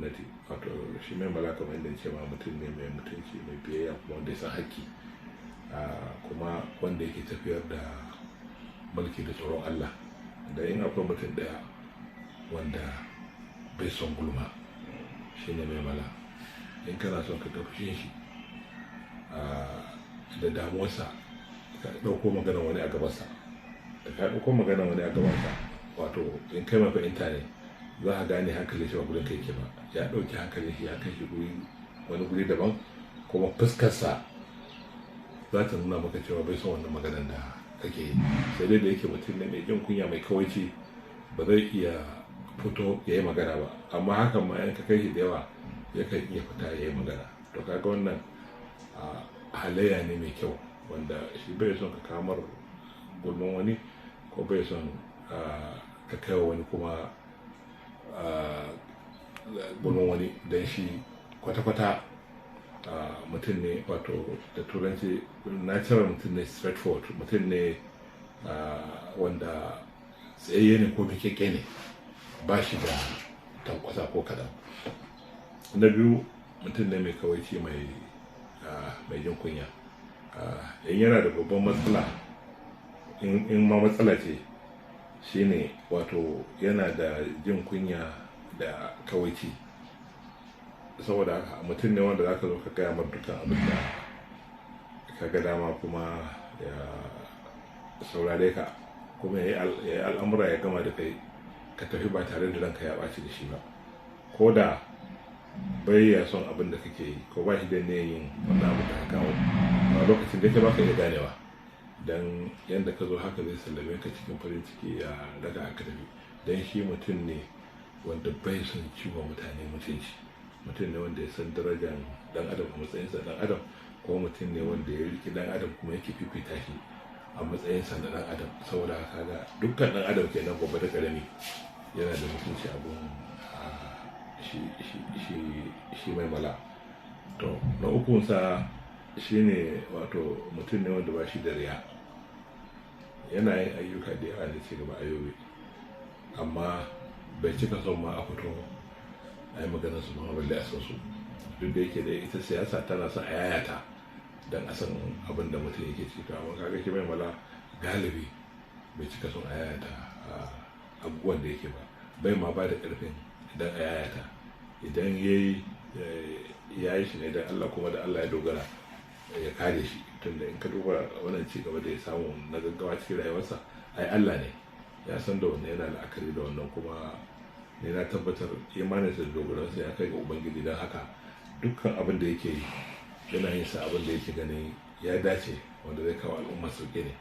gwamnati. Wato shi mai mala kamar yadda ce ma mutum ne mai mutunci, mai biyayya, kuma wanda ya san haƙƙi, kuma wanda yake tafiyar da mulki da tsoron Allah. Da in akwai mutum ɗaya wanda bai son gulma, shi ne mai mala. In kana son ka tafi shi da damuwarsa, ka ɗauko magana wani a gabansa. Da ka ɗauko magana wani a gabansa, wato in kai mafahimta ne, za a gane hankali shi ba gurin kai ke ba. Ya ɗauki hankali shi ya kai shi wani guri daban, kuma fuskarsa za ta nuna maka cewa bai son wannan maganar da kake yi. Sai dai da yake mutum ne mai jin kunya, mai kawaici, ba zai iya fito ya yi magana ba. Amma hakan ma in ka kai shi da yawa, yakan iya fita ya yi magana. To kaga wannan halayya ne mai kyau, wanda shi bai son ka kamar gulman wani, ko bai son ka kai wa wani kuma gulman wani. Don shi kwata-kwata mutum ne, wato da turanci natural mutum ne, straightforward mutum ne, wanda tsayayye ne ko miƙeƙe ne, ba shi da tankwasa ko kadan. Na biyu, mutum ne mai kawaici, mai jin kunya. In yana da babban matsala, in ma matsala ce, shine wato yana da jin kunya da kawaici. Saboda haka mutum ne wanda zaka zo ka gaya mar dukkan abin da ka ga dama, kuma ya saurare ka, kuma ya yi al'amura ya gama da kai, ka tafi ba tare da ranka ya ɓaci da shi ba. Ko da bai ya son abin da kake yi, ko ba shi da ne yin wannan abin da ka kawo, a lokacin da ke baka iya ganewa. Dan yanda ka zo haka zai sallame ka cikin farin ciki, ya daga aka tafi. Dan shi mutum ne wanda bai son ciwo mutane mutunci. Mutum ne wanda ya san darajar dan adam a matsayinsa dan adam, ko mutum ne wanda ya riki dan adam kuma yake fifita shi a matsayinsa na dan adam. Saboda haka ga dukkan dan adam kenan, babba da karami, yana da mutunci abun shi mai mala. To na ukunsa shine wato mutum ne wanda ba shi da riya. Yana yin ayyuka da yawa da Cigaba ayoyi, amma bai cika son ma a fito a yi maganar su ma balle a san su. Duk da yake da ita siyasa tana son a yayata don a san abin da mutum yake ciki. Amma kaga shi mai mala galibi bai cika son a yayata abubuwan da yake ba. Bai ma ba da ƙarfin idan a yayata. Idan ya yi shi ne don Allah, kuma da Allah ya dogara ya kare shi. Tunda in ka duba wannan Cigaba da ya samu na gaggawa cikin rayuwarsa, ai Allah ne ya san da wannan, yana la'akari da wannan, kuma ne na tabbatar imaninsa da dogaransa ya kai ga Ubangiji. Don haka dukkan abin da yake yi, yana yin sa abin da yake ganin ya dace, wanda zai kawo al'umma sauƙi ne.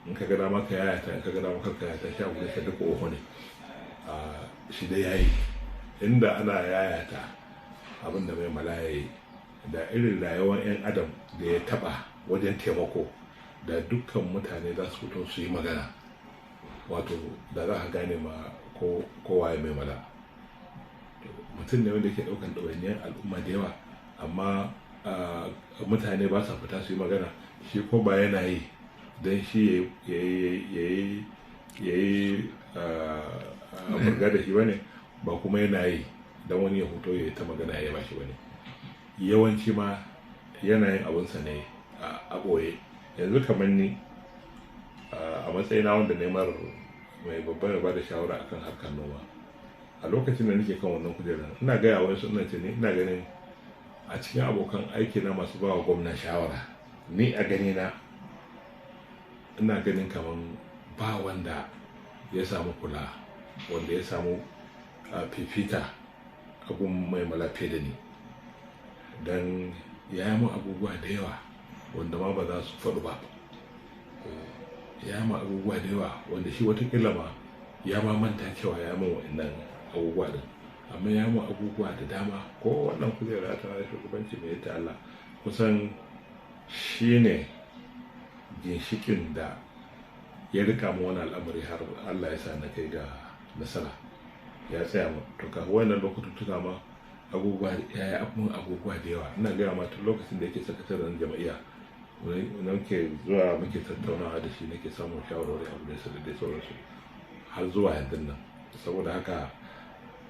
In ka gada maka yayata, in ka gada maka yayata, shi abu da ka duka oho ne. Shi dai yayi, inda ana yayata abin da mai mala ya yi, da irin rayuwar 'yan adam da ya taɓa wajen taimako, da dukkan mutane za su fito su yi magana. Wato da za ka gane ma kowa ya mai mala. Mutum ne wanda ke ɗaukan ɗawainiyar al'umma da yawa, amma mutane ba sa fita su yi magana. Shi ko ba yana yi don shi ya yi burga da shi bane, ba kuma yana yi don wani ya fito ya yi ta magana ya ba shi bane. Yawanci ma yana yin abunsa ne a ɓoye. Yanzu kamar ni, a matsayina wanda neman mai babban ba da shawara akan harkar noma, a lokacin da nake kan wannan kujerar, ina gaya wa wasu, ina ce ni ina ganin a cikin abokan aiki na masu ba wa gwamna shawara, ni a gani na, ina ganin kaman ba wanda ya samu kula, wanda ya samu fifita abun mai mala fiye da ni. Dan ya yi mun abubuwa da yawa wanda ma ba za su faɗu ba. Ya yi mun abubuwa da yawa wanda shi watakila ma ya ma manta cewa ya yi mun waɗannan abubuwa din. Amma ya yi mun abubuwa da dama. Ko wannan kujera ta shugabanci mai ta Allah, kusan shi ne ginshikin da ya rika mu wani al'amari har Allah ya sa na kai ga nasara. Ya tsaya mu. To kafin wannan lokututtuka ma abubuwa, ya yi abubuwa da yawa. Ina gaya ma tun lokacin da yake sakataren jam'iyya, nake zuwa muke tattaunawa da shi, nake samun shawarwari abu da dai sauransu, har zuwa yanzu nan. Saboda haka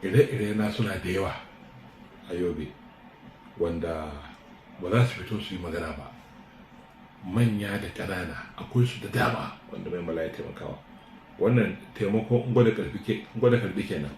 ire-ire na suna da yawa a Yobe wanda ba za su fito su yi magana ba, manya da ƙanana akwai su da dama wanda mai mala ya taimakawa. Wannan taimakon gwada karfi kenan.